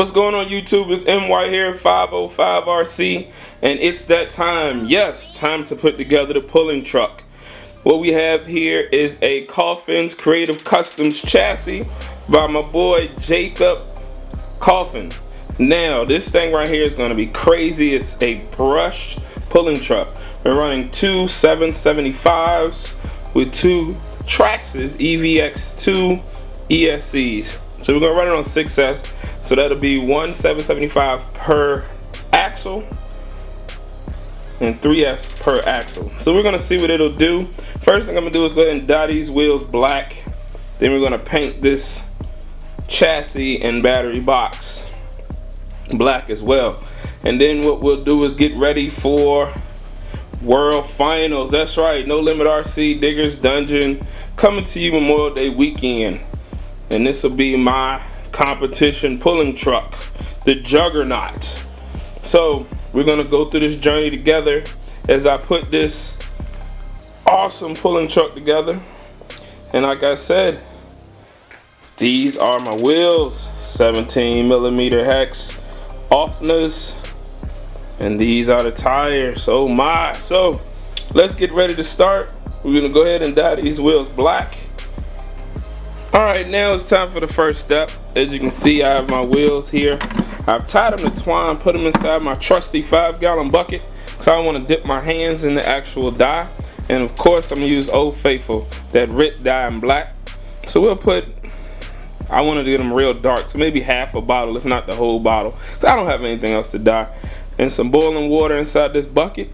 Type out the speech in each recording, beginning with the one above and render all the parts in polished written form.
What's going on YouTube? It's MY here, 505RC, and it's that time. Yes, time to put together the pulling truck. What we have here is a Coffin's Creative Customs chassis by my boy Jacob Coffin. Now, this thing right here is going to be crazy. It's a brushed pulling truck. We're running two 775s with two Traxxas EVX2 ESCs. So we're going to run it on 6S. So that'll be one 775 per axle and 3S per axle. So we're going to see what it'll do. First thing I'm going to do is go ahead and dye these wheels black. Then we're going to paint this chassis and battery box black as well. And then what we'll do is get ready for World Finals. That's right, No Limit RC Diggers Dungeon coming to you Memorial Day weekend. And this will be my competition pulling truck, the Juggernaut. So we're gonna go through this journey together as I put this awesome pulling truck together. And like I said, these are my wheels, 17mm hex Offness, and these are the tires. Oh my. So let's get ready to start. We're gonna go ahead and dye these wheels black. Alright, now it's time for the first step. As you can see, I have my wheels here. I've tied them to twine, put them inside my trusty 5-gallon bucket, so I don't want to dip my hands in the actual dye. And of course, I'm going to use Old Faithful, that RIT dye in black. So we'll put, I wanted to get them real dark, so maybe half a bottle, if not the whole bottle, because I don't have anything else to dye. And some boiling water inside this bucket.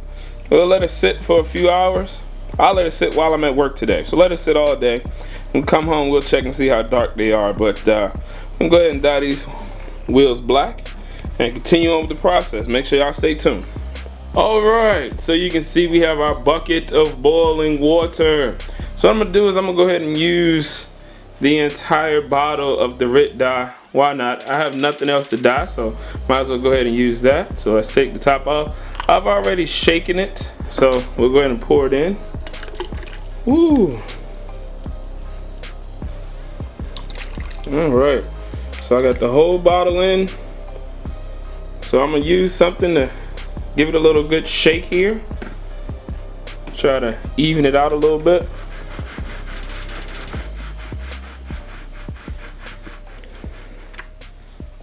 We'll let it sit for a few hours. I'll let it sit while I'm at work today. So let it sit all day. When we come home, we'll check and see how dark they are. But I'm gonna go ahead and dye these wheels black and continue on with the process. Make sure y'all stay tuned. Alright, so you can see we have our bucket of boiling water. So what I'm gonna do is I'm gonna go ahead and use the entire bottle of the RIT dye. Why not? I have nothing else to dye, so might as well go ahead and use that. So let's take the top off. I've already shaken it, so we'll go ahead and pour it in. Woo! Alright, so I got the whole bottle in. So I'm gonna use something to give it a little good shake here. Try to even it out a little bit.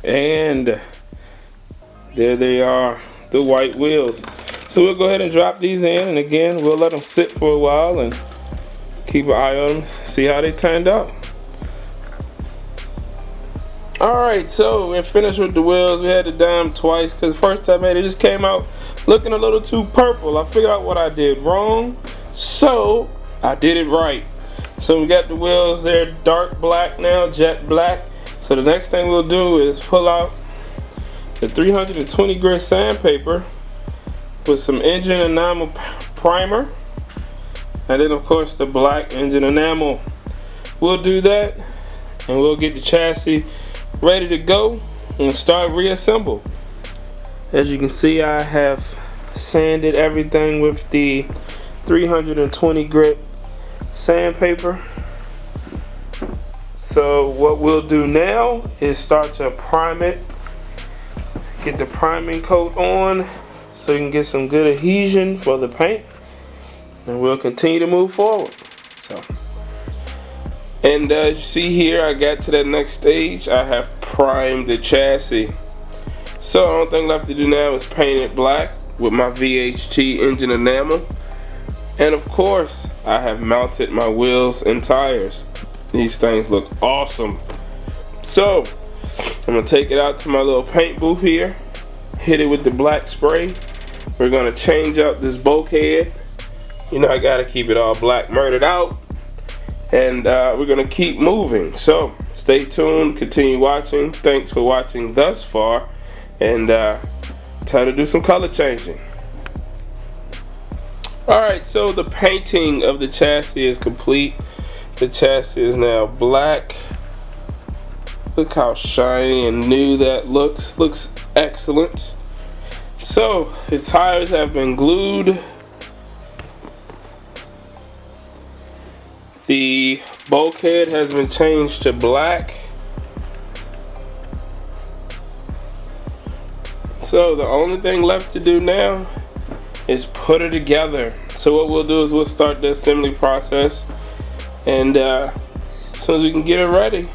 And there they are, the white wheels. So we'll go ahead and drop these in, and again, we'll let them sit for a while and keep an eye on them, see how they turned out. Alright, so we're finished with the wheels. We had to dye them twice because the first time I made it just came out looking a little too purple. I figured out what I did wrong, so I did it right. So we got the wheels, they're dark black now, jet black. So the next thing we'll do is pull out the 320 grit sandpaper with some engine enamel primer, and then of course the black engine enamel. We'll do that and we'll get the chassis ready to go and start reassemble. As you can see, I have sanded everything with the 320 grit sandpaper. So what we'll do now is start to prime it, get the priming coat on so you can get some good adhesion for the paint, and we'll continue to move forward. And as you see here, I got to that next stage. I have primed the chassis. So the only thing left to do now is paint it black with my VHT engine enamel. And of course, I have mounted my wheels and tires. These things look awesome. So I'm gonna take it out to my little paint booth here, hit it with the black spray. We're gonna change out this bulkhead. You know, I gotta keep it all black murdered out. And we're gonna keep moving. So stay tuned, continue watching. Thanks for watching thus far. And time to do some color changing. Alright, so the painting of the chassis is complete. The chassis is now black. Look how shiny and new that looks. Looks excellent. So the tires have been glued. The bulkhead has been changed to black. So the only thing left to do now is put it together. So what we'll do is we'll start the assembly process, and as soon as we can get it ready,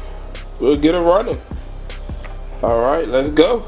we'll get it running. All right, let's go.